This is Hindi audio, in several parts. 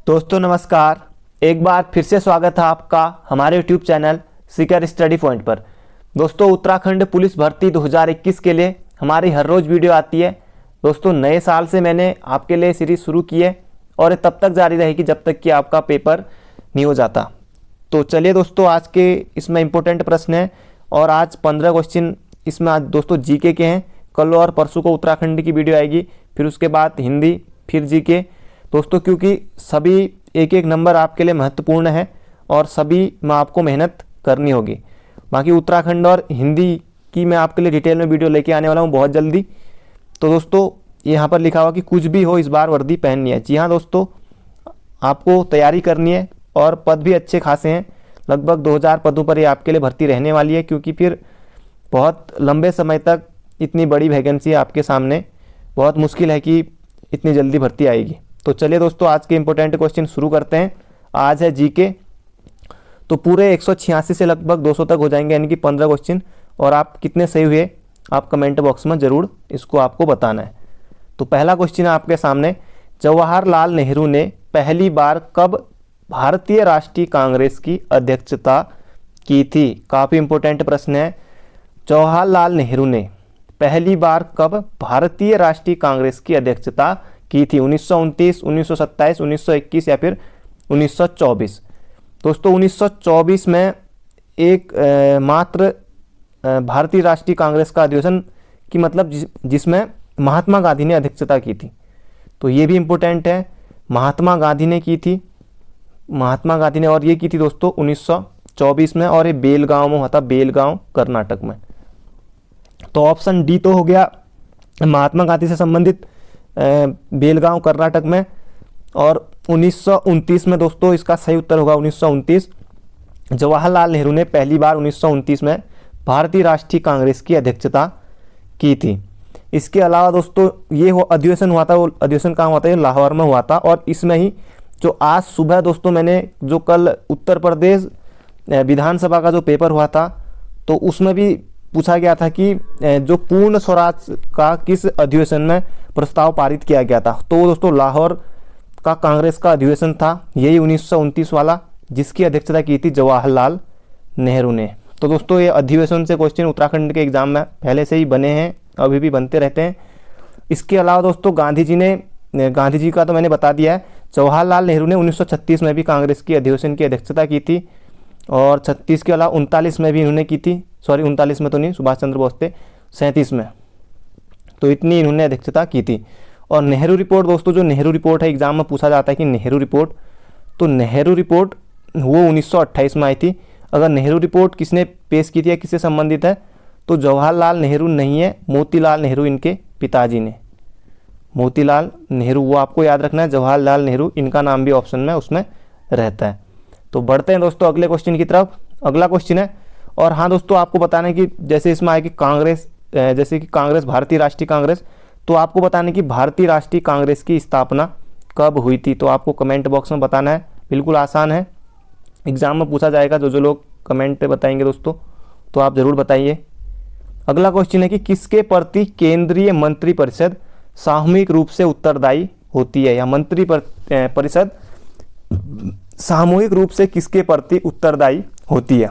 दोस्तों नमस्कार। एक बार फिर से स्वागत है आपका हमारे YouTube channel secure study point पर। दोस्तों उत्तराखंड पुलिस भर्ती 2021 के लिए हमारी हर रोज़ वीडियो आती है। दोस्तों नए साल से मैंने आपके लिए सीरीज़ शुरू की है और ये तब तक जारी रहेगी जब तक कि आपका पेपर नहीं हो जाता। तो चलिए दोस्तों, आज के इसमें इम्पोर्टेंट प्रश्न है और आज 15 क्वेश्चन इसमें आज दोस्तों जीके के हैं। कल और परसों को उत्तराखंड की वीडियो आएगी, फिर उसके बाद हिंदी, फिर जीके दोस्तों, क्योंकि सभी एक एक नंबर आपके लिए महत्वपूर्ण है और सभी में आपको मेहनत करनी होगी। बाकी उत्तराखंड और हिंदी की मैं आपके लिए डिटेल में वीडियो लेके आने वाला हूँ बहुत जल्दी। तो दोस्तों यहाँ पर लिखा हुआ कि कुछ भी हो इस बार वर्दी पहननी है। जी हाँ दोस्तों, आपको तैयारी करनी है और पद भी अच्छे खासे हैं। लगभग 2000 पदों पर ये आपके लिए भर्ती रहने वाली है, क्योंकि फिर बहुत लंबे समय तक इतनी बड़ी वैकेंसी आपके सामने, बहुत मुश्किल है कि इतनी जल्दी भर्ती आएगी। तो चलिए दोस्तों, आज के इंपॉर्टेंट क्वेश्चन शुरू करते हैं। आज है जीके, तो पूरे 186 से लगभग 200 तक हो जाएंगे, यानी कि 15 क्वेश्चन। और आप कितने सही हुए आप कमेंट बॉक्स में ज़रूर इसको आपको बताना है। तो पहला क्वेश्चन है आपके सामने, जवाहरलाल नेहरू ने पहली बार कब भारतीय राष्ट्रीय कांग्रेस की अध्यक्षता की थी? काफ़ी इंपॉर्टेंट प्रश्न है। जवाहरलाल नेहरू ने पहली बार कब भारतीय राष्ट्रीय कांग्रेस की अध्यक्षता की थी? 1929, 1927, 1921 या फिर 1924? दोस्तों 1924 में एक मात्र भारतीय राष्ट्रीय कांग्रेस का अधिवेशन की मतलब जिसमें महात्मा गांधी ने अध्यक्षता की थी। तो ये भी इम्पोर्टेंट है, महात्मा गांधी ने की थी, महात्मा गांधी ने, और ये की थी दोस्तों 1924 में, और ये बेलगांव में हुआ था, बेलगांव कर्नाटक में। तो ऑप्शन डी तो हो गया महात्मा गांधी से संबंधित बेलगांव कर्नाटक में। और 1929 में दोस्तों इसका सही उत्तर होगा 1929। जवाहरलाल नेहरू ने पहली बार 1929 में भारतीय राष्ट्रीय कांग्रेस की अध्यक्षता की थी। इसके अलावा दोस्तों ये अधिवेशन हुआ था, वो अधिवेशन कहाँ हुआ था? ये लाहौर में हुआ था। और इसमें ही जो आज सुबह दोस्तों मैंने जो कल उत्तर प्रदेश विधानसभा का जो पेपर हुआ था, तो उसमें भी पूछा गया था कि जो पूर्ण स्वराज का किस अधिवेशन में प्रस्ताव पारित किया गया था। तो वो दोस्तों लाहौर का कांग्रेस का अधिवेशन था, यही 1929 वाला, जिसकी अध्यक्षता की थी जवाहरलाल नेहरू ने। तो दोस्तों ये अधिवेशन से क्वेश्चन उत्तराखंड के एग्जाम में पहले से ही बने हैं, अभी भी बनते रहते हैं। इसके अलावा दोस्तों गांधी जी का तो मैंने बता दिया है। जवाहरलाल नेहरू ने 1936 में भी कांग्रेस की अधिवेशन की अध्यक्षता की थी, और 36 के अलावा 39 में भी इन्होंने की थी। सॉरी 39 में तो नहीं, सुभाष चंद्र बोस थे, 37 में। तो इतनी इन्होंने अध्यक्षता की थी। और नेहरू रिपोर्ट दोस्तों, जो नेहरू रिपोर्ट है, एग्जाम में पूछा जाता है कि नेहरू रिपोर्ट, तो नेहरू रिपोर्ट वो 1928 में आई थी। अगर नेहरू रिपोर्ट किसने पेश की थी या किससे संबंधित है, तो जवाहरलाल नेहरू नहीं है, मोतीलाल नेहरू इनके पिताजी ने, मोतीलाल नेहरू, वो आपको याद रखना है। जवाहरलाल नेहरू इनका नाम भी ऑप्शन में उसमें रहता है। तो बढ़ते हैं दोस्तों अगले क्वेश्चन की तरफ। अगला क्वेश्चन है, और हाँ दोस्तों आपको बताना है कि जैसे इसमें आए कि कांग्रेस, जैसे कि कांग्रेस, भारतीय राष्ट्रीय कांग्रेस, तो आपको बताना है कि भारतीय राष्ट्रीय कांग्रेस की स्थापना कब हुई थी? तो आपको कमेंट बॉक्स में बताना है। बिल्कुल आसान है, एग्जाम में पूछा जाएगा। जो लोग कमेंट बताएंगे दोस्तों, तो आप ज़रूर बताइए। अगला क्वेश्चन है कि किसके प्रति केंद्रीय मंत्रिपरिषद सामूहिक रूप से उत्तरदायी होती है? या मंत्री परिषद सामूहिक रूप से किसके प्रति उत्तरदायी होती है?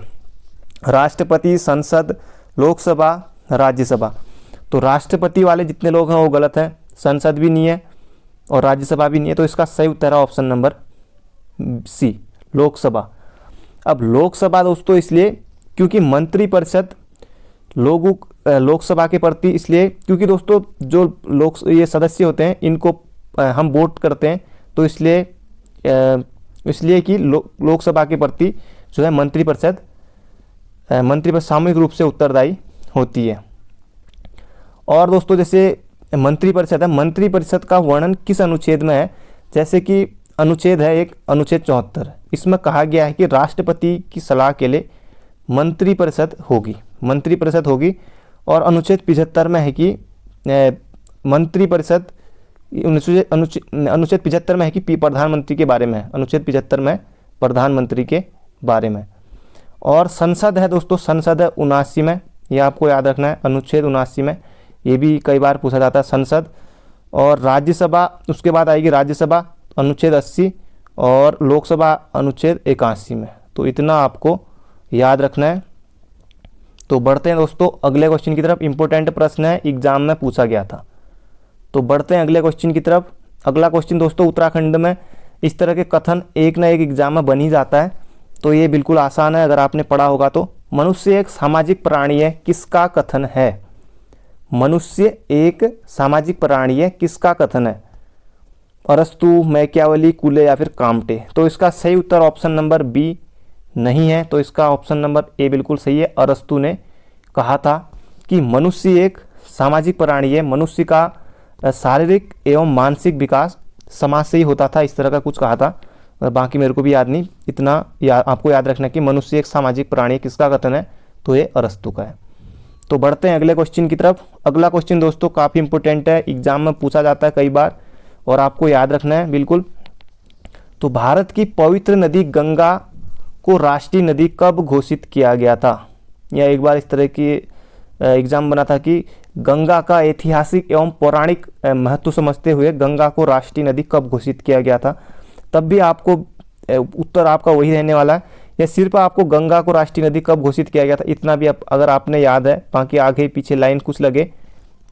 राष्ट्रपति, संसद, लोकसभा, राज्यसभा? तो राष्ट्रपति वाले जितने लोग हैं वो गलत हैं, संसद भी नहीं है और राज्यसभा भी नहीं है। तो इसका सही उत्तर है ऑप्शन नंबर सी, लोकसभा। अब लोकसभा दोस्तों इसलिए क्योंकि मंत्रिपरिषद लोकसभा के प्रति इसलिए क्योंकि दोस्तों जो ये सदस्य होते हैं इनको हम वोट करते हैं, तो इसलिए कि लोकसभा के प्रति जो है मंत्रिपरिषद सामूहिक रूप से उत्तरदायी होती है। और दोस्तों जैसे मंत्रिपरिषद है, मंत्रिपरिषद का वर्णन किस अनुच्छेद में है? जैसे कि अनुच्छेद है एक, अनुच्छेद 74, इसमें कहा गया है कि राष्ट्रपति की सलाह के लिए मंत्रिपरिषद होगी। और अनुच्छेद 75 में है कि मंत्रिपरिषद, अनुच्छेद 75 में है कि प्रधानमंत्री के बारे में है, अनुच्छेद 75 में प्रधानमंत्री के बारे में। और संसद है दोस्तों, संसद है 79 में, यह आपको याद रखना है, अनुच्छेद 79 में, ये भी कई बार पूछा जाता है संसद। और राज्यसभा उसके बाद आएगी राज्यसभा, अनुच्छेद 80। और लोकसभा अनुच्छेद 81 में। तो इतना आपको याद रखना है। तो बढ़ते हैं दोस्तों अगले क्वेश्चन की तरफ। इंपॉर्टेंट प्रश्न है, एग्जाम में पूछा गया था। तो बढ़ते हैं अगले क्वेश्चन की तरफ। अगला क्वेश्चन दोस्तों, उत्तराखंड में इस तरह के कथन एक ना एक एग्जाम में बन ही जाता है, तो ये बिल्कुल आसान है अगर आपने पढ़ा होगा तो। मनुष्य एक सामाजिक प्राणी है, किसका कथन है? मनुष्य एक सामाजिक प्राणी है, किसका कथन है? अरस्तु, मैकियावली, कूले या फिर काम्टे? तो इसका सही उत्तर ऑप्शन नंबर बी नहीं है। तो इसका ऑप्शन नंबर ए बिल्कुल सही है। अरस्तु ने कहा था कि मनुष्य एक सामाजिक प्राणी है, मनुष्य का शारीरिक एवं मानसिक विकास समाज से ही होता था, इस तरह का कुछ कहा था। बाकी मेरे को भी याद नहीं, इतना आपको याद रखना कि मनुष्य एक सामाजिक प्राणी है, किसका कथन है? तो ये अरस्तु का है। तो बढ़ते हैं अगले क्वेश्चन की तरफ। अगला क्वेश्चन दोस्तों काफ़ी इंपॉर्टेंट है, एग्जाम में पूछा जाता है कई बार और आपको याद रखना है बिल्कुल। तो भारत की पवित्र नदी गंगा को राष्ट्रीय नदी कब घोषित किया गया था? या एक बार इस तरह की एग्जाम बना था कि गंगा का ऐतिहासिक एवं पौराणिक महत्व समझते हुए गंगा को राष्ट्रीय नदी कब घोषित किया गया था? तब भी आपको उत्तर आपका वही रहने वाला है, या सिर्फ आपको गंगा को राष्ट्रीय नदी कब घोषित किया गया था इतना भी अगर आपने याद है, बाकी आगे पीछे लाइन कुछ लगे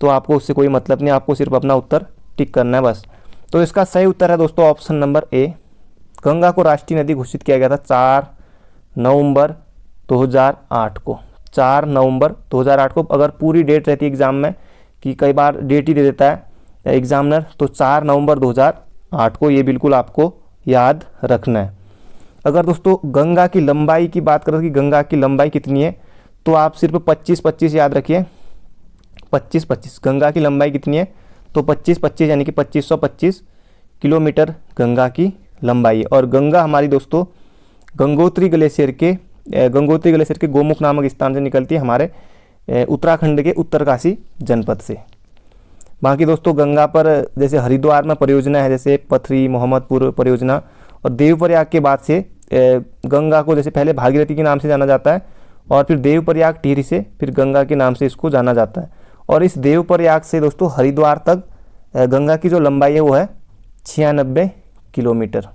तो आपको उससे कोई मतलब नहीं, आपको सिर्फ अपना उत्तर टिक करना है बस। तो इसका सही उत्तर है दोस्तों ऑप्शन नंबर ए, गंगा को राष्ट्रीय नदी घोषित किया गया था 4 नवंबर 2008 को। 4 नवंबर 2008 को। अगर पूरी डेट रहती है एग्जाम में, कि कई बार डेट ही दे देता है एग्जामिनर, तो 4 नवंबर 2008 को, ये बिल्कुल आपको याद रखना है। अगर दोस्तों गंगा की लंबाई की बात करें कि गंगा की लंबाई कितनी है, तो आप सिर्फ 25-25 याद रखिए। 25-25 गंगा की लंबाई कितनी है? तो 25-25 यानी कि 2525 किलोमीटर गंगा की लंबाई है। और गंगा हमारी दोस्तों गंगोत्री ग्लेशियर के गोमुख नामक स्थान से निकलती है, हमारे उत्तराखंड के उत्तरकाशी जनपद से। बाकी दोस्तों गंगा पर जैसे हरिद्वार में परियोजना है, जैसे पथरी मोहम्मदपुर परियोजना, और देवप्रयाग के बाद से गंगा को जैसे पहले भागीरथी के नाम से जाना जाता है, और फिर देवप्रयाग टिहरी से फिर गंगा के नाम से इसको जाना जाता है। और इस देवप्रयाग से दोस्तों हरिद्वार तक गंगा की जो लंबाई है वो है 96 किलोमीटर।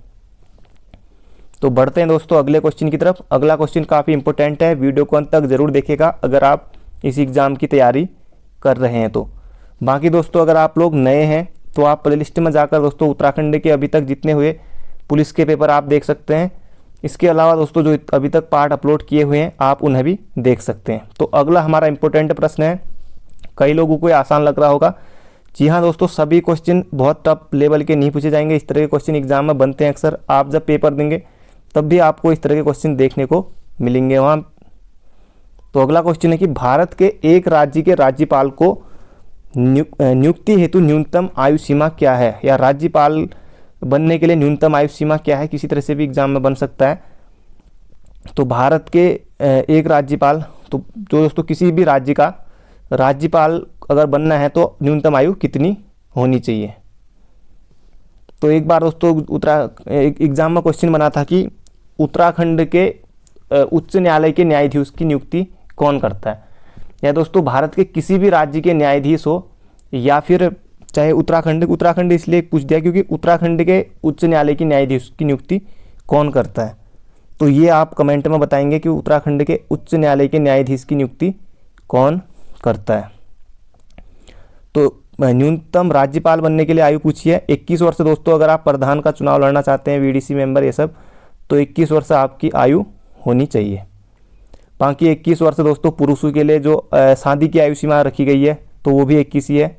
तो बढ़ते हैं दोस्तों अगले क्वेश्चन की तरफ। अगला क्वेश्चन काफ़ी इंपॉर्टेंट है, वीडियो को अंत तक जरूर देखिएगा अगर आप इस एग्ज़ाम की तैयारी कर रहे हैं तो। बाकी दोस्तों अगर आप लोग नए हैं तो आप प्लेलिस्ट में जाकर दोस्तों उत्तराखंड के अभी तक जितने हुए पुलिस के पेपर आप देख सकते हैं। इसके अलावा दोस्तों जो अभी तक पार्ट अपलोड किए हुए हैं आप उन्हें भी देख सकते हैं। तो अगला हमारा इंपॉर्टेंट प्रश्न है, कई लोगों को आसान लग रहा होगा। जी हाँ दोस्तों, सभी क्वेश्चन बहुत टफ लेवल के नहीं पूछे जाएंगे, इस तरह के क्वेश्चन एग्जाम में बनते हैं अक्सर। आप जब पेपर देंगे तब भी आपको इस तरह के क्वेश्चन देखने को मिलेंगे वहाँ। तो अगला क्वेश्चन है कि भारत के एक राज्य के राज्यपाल को नियुक्ति हेतु न्यूनतम आयु सीमा क्या है? या राज्यपाल बनने के लिए न्यूनतम आयु सीमा क्या है? किसी तरह से भी एग्जाम में बन सकता है। तो भारत के एक राज्यपाल, तो जो दोस्तों किसी भी राज्य का राज्यपाल अगर बनना है तो न्यूनतम आयु कितनी होनी चाहिए? तो एक बार दोस्तों एग्जाम में क्वेश्चन बना था कि उत्तराखंड के उच्च न्यायालय के न्यायाधीश की नियुक्ति कौन करता है? या दोस्तों भारत के किसी भी राज्य के न्यायाधीश हो, या फिर चाहे उत्तराखंड इसलिए पूछ दिया क्योंकि उत्तराखंड के उच्च न्यायालय के न्यायाधीश की नियुक्ति कौन करता है? तो ये आप कमेंट में बताएंगे कि उत्तराखंड के उच्च न्यायालय के न्यायाधीश की नियुक्ति कौन करता है। तो न्यूनतम राज्यपाल बनने के लिए आयु पूछी है 21 वर्ष। दोस्तों अगर आप प्रधान का चुनाव लड़ना चाहते हैं, वीडीसी मेंबर ये सब, तो 21 वर्ष आपकी आयु होनी चाहिए। बाकी 21 वर्ष दोस्तों पुरुषों के लिए जो शादी की आयु सीमा रखी गई है तो वो भी 21 ही है,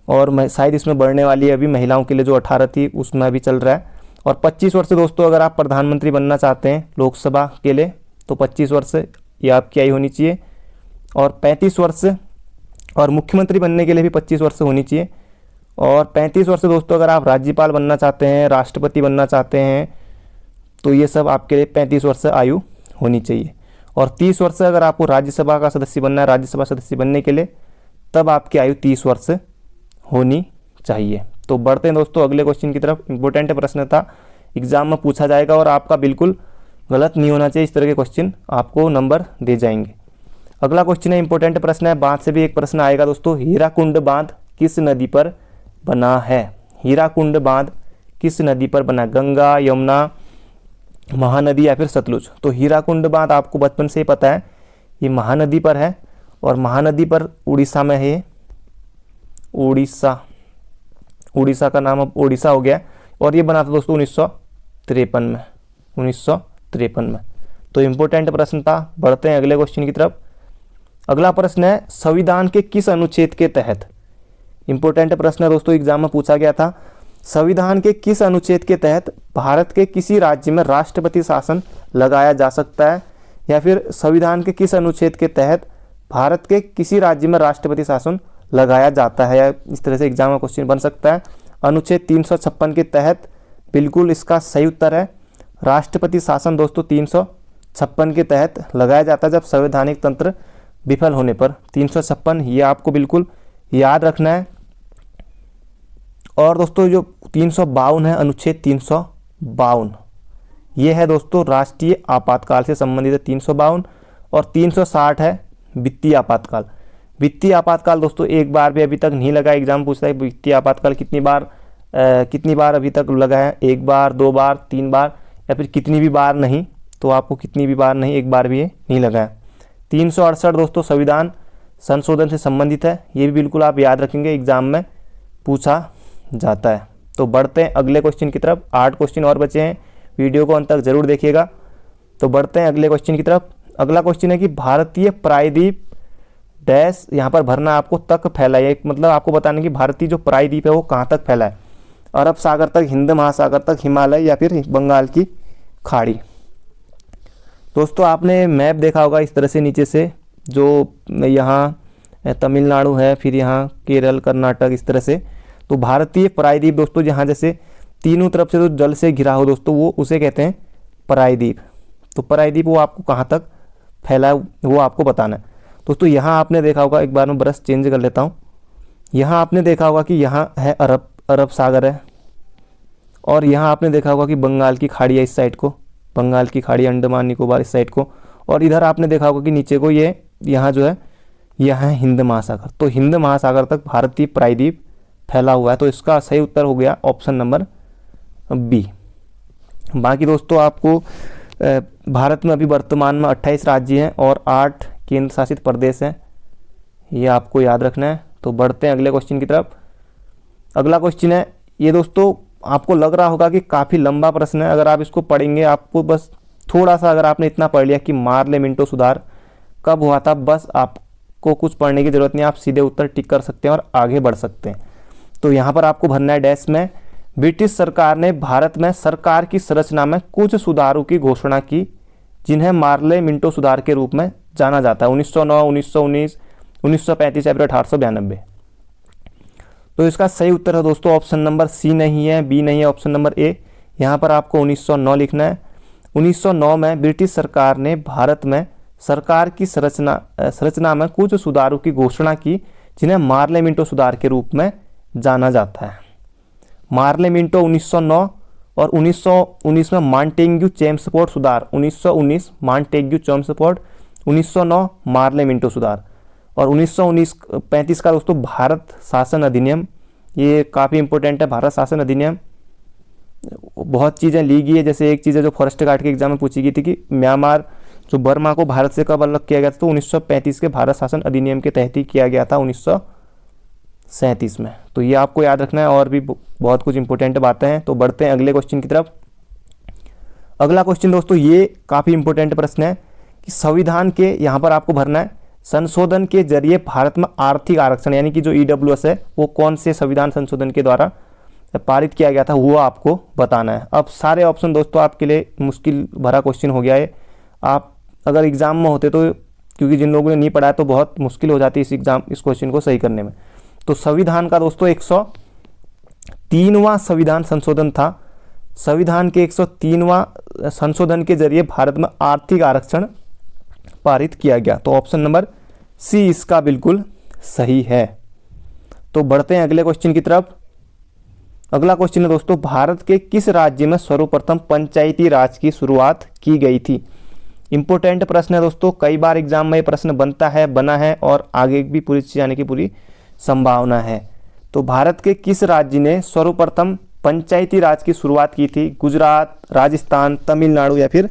और शायद इसमें बढ़ने वाली है अभी महिलाओं के लिए जो 18 थी उसमें भी चल रहा है। और 25 वर्ष दोस्तों अगर आप प्रधानमंत्री बनना चाहते हैं लोकसभा के लिए तो 25 वर्ष ये आपकी आयु होनी चाहिए। और 35 वर्ष और मुख्यमंत्री बनने के लिए भी 25 वर्ष होनी चाहिए। और 35 वर्ष दोस्तों अगर आप राज्यपाल बनना चाहते हैं, राष्ट्रपति बनना चाहते हैं, तो ये सब आपके लिए 35 वर्ष आयु होनी चाहिए। और 30 वर्ष अगर आपको राज्यसभा का सदस्य बनना है, राज्यसभा सदस्य बनने के लिए, तब आपकी आयु 30 वर्ष होनी चाहिए। तो बढ़ते हैं दोस्तों अगले क्वेश्चन की तरफ। इंपॉर्टेंट प्रश्न था, एग्जाम में पूछा जाएगा और आपका बिल्कुल गलत नहीं होना चाहिए, इस तरह के क्वेश्चन आपको नंबर दे जाएंगे। अगला क्वेश्चन है, इंपॉर्टेंट प्रश्न है, बांध से भी एक प्रश्न आएगा दोस्तों। हीराकुंड बांध किस नदी पर बना है? हीराकुंड बांध किस नदी पर बना? गंगा, यमुना, महानदी या फिर सतलुज? तो हीराकुंड बांध आपको बचपन से ही पता है, ये महानदी पर है और महानदी पर उड़ीसा में है। उड़ीसा का नाम अब ओडिशा हो गया और ये बना था दोस्तों 1953 में। तो इम्पोर्टेंट प्रश्न था। बढ़ते हैं अगले क्वेश्चन की तरफ। अगला प्रश्न है संविधान के किस अनुच्छेद के तहत? इंपॉर्टेंट प्रश्न है दोस्तों, एग्जाम में पूछा गया था। संविधान के किस अनुच्छेद के तहत भारत के किसी राज्य में राष्ट्रपति शासन लगाया जा सकता है? या फिर संविधान के किस अनुच्छेद के तहत भारत के किसी राज्य में राष्ट्रपति शासन लगाया जाता है? या इस तरह से एग्जाम में क्वेश्चन बन सकता है। अनुच्छेद 356 के तहत बिल्कुल इसका सही उत्तर है राष्ट्रपति शासन दोस्तों 356 के तहत लगाया जाता है जब संवैधानिक तंत्र विफल होने पर। 356 ये आपको बिल्कुल याद रखना है। और दोस्तों जो 352 है, अनुच्छेद 352, ये है दोस्तों राष्ट्रीय आपातकाल से संबंधित है 352। और 360 है वित्तीय आपातकाल। वित्तीय आपातकाल दोस्तों एक बार भी अभी तक नहीं लगा। एग्जाम पूछता है वित्तीय आपातकाल कितनी बार अभी तक लगा है? 1 बार, 2 बार, 3 बार या फिर कितनी भी बार नहीं? तो आपको कितनी भी बार नहीं, एक बार भी ये नहीं लगा है। 368 दोस्तों संविधान संशोधन से संबंधित है, ये भी बिल्कुल आप याद रखेंगे, एग्जाम में पूछा जाता है। तो बढ़ते हैं अगले क्वेश्चन की तरफ। 8 क्वेश्चन और बचे हैं, वीडियो को अंत तक जरूर देखिएगा। तो बढ़ते हैं अगले क्वेश्चन की तरफ। अगला क्वेश्चन है कि भारतीय प्रायद्वीप डैश, यहाँ पर भरना आपको तक फैला है, मतलब आपको बताने कि भारतीय जो प्रायद्वीप है वो कहाँ तक फैला है? अरब सागर तक, हिंद महासागर तक, हिमालय या फिर बंगाल की खाड़ी? दोस्तों आपने मैप देखा होगा इस तरह से नीचे से, जो यहाँ तमिलनाडु है, फिर यहाँ केरल, कर्नाटक, इस तरह से। तो भारतीय प्रायद्वीप दोस्तों जहाँ जैसे तीनों तरफ से तो जल से घिरा हो दोस्तों, वो उसे कहते हैं प्रायद्वीप। तो प्रायद्वीप वो आपको कहाँ तक फैला है वो आपको बताना है। दोस्तों यहाँ आपने देखा होगा, एक बार मैं ब्रश चेंज कर लेता हूँ, यहाँ आपने देखा होगा कि यहाँ है अरब सागर है, और यहाँ आपने देखा होगा कि बंगाल की खाड़ी है इस साइड को, बंगाल की खाड़ी, अंडमान निकोबार इस साइड को, और इधर आपने देखा होगा कि नीचे को ये यहाँ जो है यह है हिंद महासागर। तो हिंद महासागर तक भारतीय प्रायद्वीप फैला हुआ है। तो इसका सही उत्तर हो गया ऑप्शन नंबर बी। बाकी दोस्तों आपको भारत में अभी वर्तमान में 28 राज्य हैं और 8 केंद्र शासित प्रदेश हैं, ये आपको याद रखना है। तो बढ़ते हैं अगले क्वेश्चन की तरफ। अगला क्वेश्चन है, ये दोस्तों आपको लग रहा होगा कि काफ़ी लंबा प्रश्न है, अगर आप इसको पढ़ेंगे आपको बस थोड़ा सा, अगर आपने इतना पढ़ लिया कि मार्ले मिंटो सुधार कब हुआ था, बस आपको कुछ पढ़ने की ज़रूरत नहीं, आप सीधे उत्तर टिक कर सकते हैं और आगे बढ़ सकते हैं। तो यहाँ पर आपको भरना है डैश में, ब्रिटिश सरकार ने भारत में सरकार की संरचना में कुछ सुधारों की घोषणा की जिन्हें मार्ले मिंटो सुधार के रूप में जाना जाता है। 1909, 1919, 1935 या फिर 1892। तो इसका सही उत्तर है दोस्तों ऑप्शन नंबर सी नहीं है, बी नहीं है, ऑप्शन नंबर ए। यहाँ पर आपको 1909 लिखना है। 1909 में ब्रिटिश सरकार ने भारत में सरकार की संरचना में कुछ सुधारों की घोषणा की जिन्हें मार्ले मिंटो सुधार के रूप में जाना जाता है। मार्ले मिंटो 1909 और 1919 में मॉन्टेग्यू चेम्सफोर्ड सुधार, 1919 मॉन्टेग्यू चेम्सफोर्ड, 1909 मार्ले मिंटो सुधार, और 1935 का दोस्तों भारत शासन अधिनियम, ये काफ़ी इंपॉर्टेंट है। भारत शासन अधिनियम बहुत चीज़ें ली गई है, जैसे एक चीज़ है जो फॉरेस्ट गार्ड के एग्जाम में पूछी गई थी कि म्यांमार जो बर्मा को भारत से कब अलग किया गया था, तो 1935 के भारत शासन अधिनियम के तहत ही किया गया था 1937 में। तो ये आपको याद रखना है, और भी बहुत कुछ इंपॉर्टेंट बातें हैं। तो बढ़ते हैं अगले क्वेश्चन की तरफ। अगला क्वेश्चन दोस्तों ये काफ़ी इंपॉर्टेंट प्रश्न है कि संविधान के, यहाँ पर आपको भरना है, संशोधन के जरिए भारत में आर्थिक आरक्षण यानी कि जो EWS है वो कौन से संविधान संशोधन के द्वारा पारित किया गया था, वो आपको बताना है। अब सारे ऑप्शन दोस्तों आपके लिए मुश्किल भरा क्वेश्चन हो गया है। आप अगर एग्जाम में होते तो, क्योंकि जिन लोगों ने नहीं पढ़ा है तो बहुत मुश्किल हो जाती है इस क्वेश्चन को सही करने में। तो संविधान का दोस्तों 103वां संविधान संशोधन था। संविधान के 103वां संशोधन के जरिए भारत में आर्थिक आरक्षण पारित किया गया। तो ऑप्शन नंबर सी इसका बिल्कुल सही है। तो बढ़ते हैं अगले क्वेश्चन की तरफ। अगला क्वेश्चन है दोस्तों, भारत के किस राज्य में सर्वप्रथम पंचायती राज की शुरुआत की गई थी? इंपॉर्टेंट प्रश्न है दोस्तों, कई बार एग्जाम में ये प्रश्न बनता है, बना है और आगे भी पूछे जाने की पूरी संभावना है। तो भारत के किस राज्य ने सर्वप्रथम पंचायती राज की शुरुआत की थी? गुजरात, राजस्थान, तमिलनाडु या फिर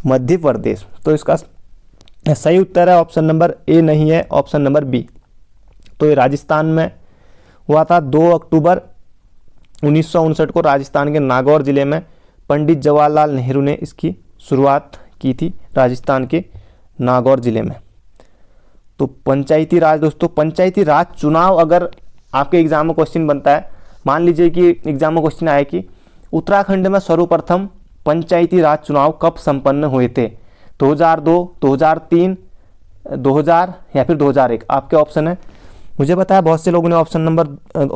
मध्य प्रदेश? तो इसका सही उत्तर है ऑप्शन नंबर ए नहीं है, ऑप्शन नंबर बी। तो ये राजस्थान में हुआ था। 2 अक्टूबर 1959 को राजस्थान के नागौर जिले में पंडित जवाहरलाल नेहरू ने इसकी शुरुआत की थी, राजस्थान के नागौर जिले में। तो पंचायती राज दोस्तों, पंचायती राज चुनाव अगर आपके एग्जाम में क्वेश्चन बनता है, मान लीजिए कि एग्जाम में क्वेश्चन आया कि उत्तराखंड में सर्वप्रथम पंचायती राज चुनाव कब संपन्न हुए थे? 2002, 2003, 2000 या फिर 2001? आपके ऑप्शन है। मुझे पता है बहुत से लोगों ने ऑप्शन नंबर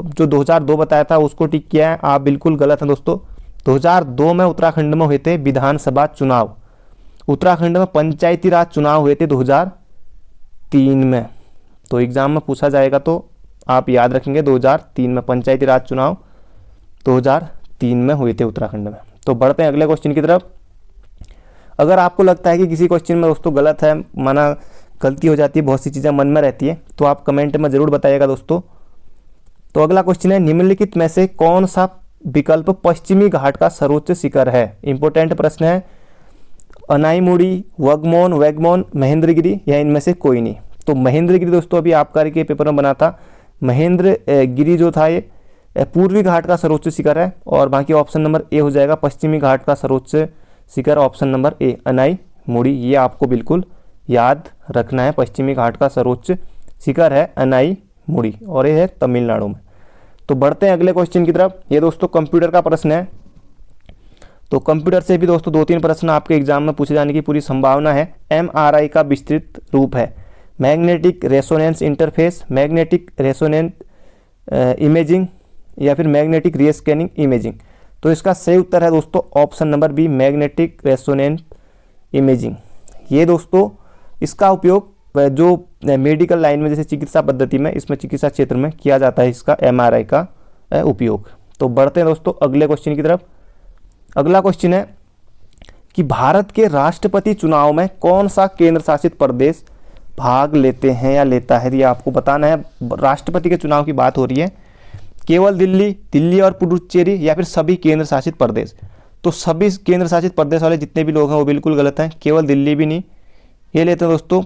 जो 2002 बताया था उसको टिक किया है, आप बिल्कुल गलत हैं दोस्तों। 2002 में उत्तराखंड में हुए थे विधानसभा चुनाव। उत्तराखंड में पंचायती राज चुनाव हुए थे 2003 में। तो एग्जाम में पूछा जाएगा तो आप याद रखेंगे 2003 में पंचायती राज चुनाव 2003 में हुए थे उत्तराखंड में। तो बढ़ते हैं अगले क्वेश्चन की तरफ। अगर आपको लगता है कि किसी क्वेश्चन में दोस्तों गलत है, माना गलती हो जाती है, बहुत सी चीज़ें मन में रहती है, तो आप कमेंट में ज़रूर बताइएगा दोस्तों। तो अगला क्वेश्चन है, निम्नलिखित में से कौन सा विकल्प पश्चिमी घाट का सर्वोच्च शिखर है? इंपॉर्टेंट प्रश्न है। अनाईमुड़ी, वगमोन, वैगमोन, महेंद्रगिरी या इनमें से कोई नहीं? तो महेंद्रगिरी दोस्तों अभी आबकारी के पेपर में बना था। महेंद्रगिरी जो था ये पूर्वी घाट का सर्वोच्च शिखर है, और बाकी ऑप्शन नंबर ए हो जाएगा पश्चिमी घाट का सर्वोच्च शिखर, ऑप्शन नंबर ए अनाईमुड़ी। ये आपको बिल्कुल याद रखना है, पश्चिमी घाट का सर्वोच्च शिखर है अनाईमुड़ी, और ये है तमिलनाडु में। तो बढ़ते हैं अगले क्वेश्चन की तरफ। ये दोस्तों कंप्यूटर का प्रश्न है। तो कंप्यूटर से भी दोस्तों 2-3 प्रश्न आपके एग्जाम में पूछे जाने की पूरी संभावना है। MRI का विस्तृत रूप है magnetic resonance interface, magnetic resonance imaging या फिर मैग्नेटिक रीस्कैनिंग इमेजिंग? तो इसका सही उत्तर है दोस्तों option number B, magnetic resonance imaging. ये दोस्तों इसका उपयोग जो मेडिकल लाइन में, जैसे चिकित्सा पद्धति में, इसमें चिकित्सा क्षेत्र में किया जाता है इसका MRI का उपयोग। तो बढ़ते हैं दोस्तों अगले क्वेश्चन की तरफ। अगला क्वेश्चन है कि भारत के राष्ट्रपति चुनाव में कौन सा केंद्र शासित प्रदेश भाग लेते हैं या लेता है? ये आपको बताना है। राष्ट्रपति के चुनाव की बात हो रही है। केवल दिल्ली, दिल्ली और पुडुचेरी या फिर सभी केंद्र शासित प्रदेश? तो सभी केंद्र शासित प्रदेश वाले जितने भी लोग हैं वो बिल्कुल गलत हैं। केवल दिल्ली भी नहीं, ये लेते हैं दोस्तों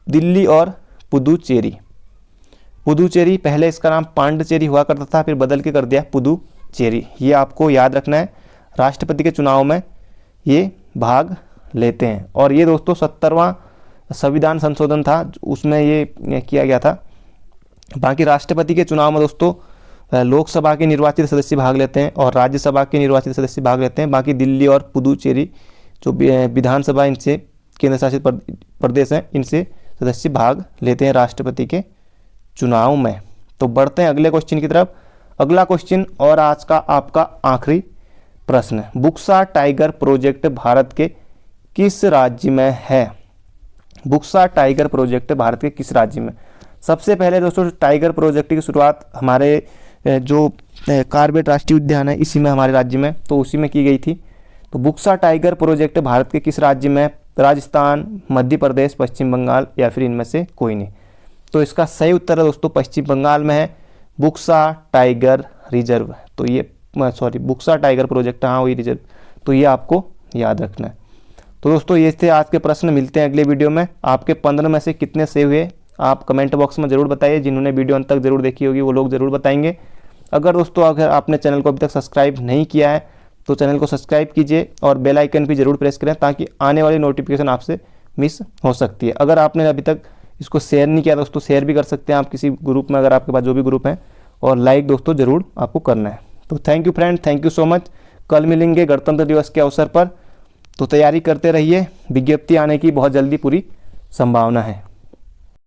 दिल्ली और पुदुचेरी। पुदुचेरी, पहले इसका नाम पांडिचेरी हुआ करता था, फिर बदल के कर दिया पुदुचेरी। ये आपको याद रखना है। राष्ट्रपति के चुनाव में ये भाग लेते हैं, और ये दोस्तों 70वां संविधान संशोधन था, उसमें ये किया गया था। बाकी राष्ट्रपति के चुनाव में दोस्तों लोकसभा के निर्वाचित सदस्य भाग लेते हैं और राज्यसभा के निर्वाचित सदस्य भाग लेते हैं। बाकी दिल्ली और पुदुचेरी जो विधानसभा, इनसे केंद्र शासित प्रदेश हैं, इनसे सदस्य भाग लेते हैं राष्ट्रपति के चुनाव में। तो बढ़ते हैं अगले क्वेश्चन की तरफ। अगला क्वेश्चन और आज का आपका आखिरी प्रश्न है, बुक्सा टाइगर प्रोजेक्ट भारत के किस राज्य में है? बुक्सा टाइगर प्रोजेक्ट भारत के किस राज्य में? सबसे पहले दोस्तों टाइगर प्रोजेक्ट की शुरुआत हमारे जो कार्बेट राष्ट्रीय उद्यान है इसी में, हमारे राज्य में, तो उसी में की गई थी। तो बुक्सा टाइगर प्रोजेक्ट भारत के किस राज्य में? राजस्थान, मध्य प्रदेश, पश्चिम बंगाल या फिर इनमें से कोई नहीं? तो इसका सही उत्तर है दोस्तों पश्चिम बंगाल में है बुक्सा टाइगर रिजर्व। तो ये बुक्सा टाइगर प्रोजेक्ट, हाँ वही रिजर्व। तो ये आपको याद रखना है। तो दोस्तों ये थे आज के प्रश्न। मिलते हैं अगले वीडियो में। आपके 15 में से कितने सही हुए आप कमेंट बॉक्स में ज़रूर बताइए। जिन्होंने वीडियो अंत तक जरूर देखी होगी वो लोग ज़रूर बताएंगे। अगर दोस्तों अगर आपने चैनल को अभी तक सब्सक्राइब नहीं किया है तो चैनल को सब्सक्राइब कीजिए और बेल आइकन भी ज़रूर प्रेस करें, ताकि आने वाली नोटिफिकेशन आपसे मिस हो सकती है। अगर आपने अभी तक इसको शेयर नहीं किया दोस्तों, शेयर भी कर सकते हैं आप किसी ग्रुप में, अगर आपके पास जो भी ग्रुप है, और लाइक दोस्तों ज़रूर आपको करना है। तो thank you friend, thank you so much. कल मिलेंगे गणतंत्र दिवस के अवसर पर। तो तैयारी करते रहिए, विज्ञप्ति आने की बहुत जल्दी पूरी संभावना है।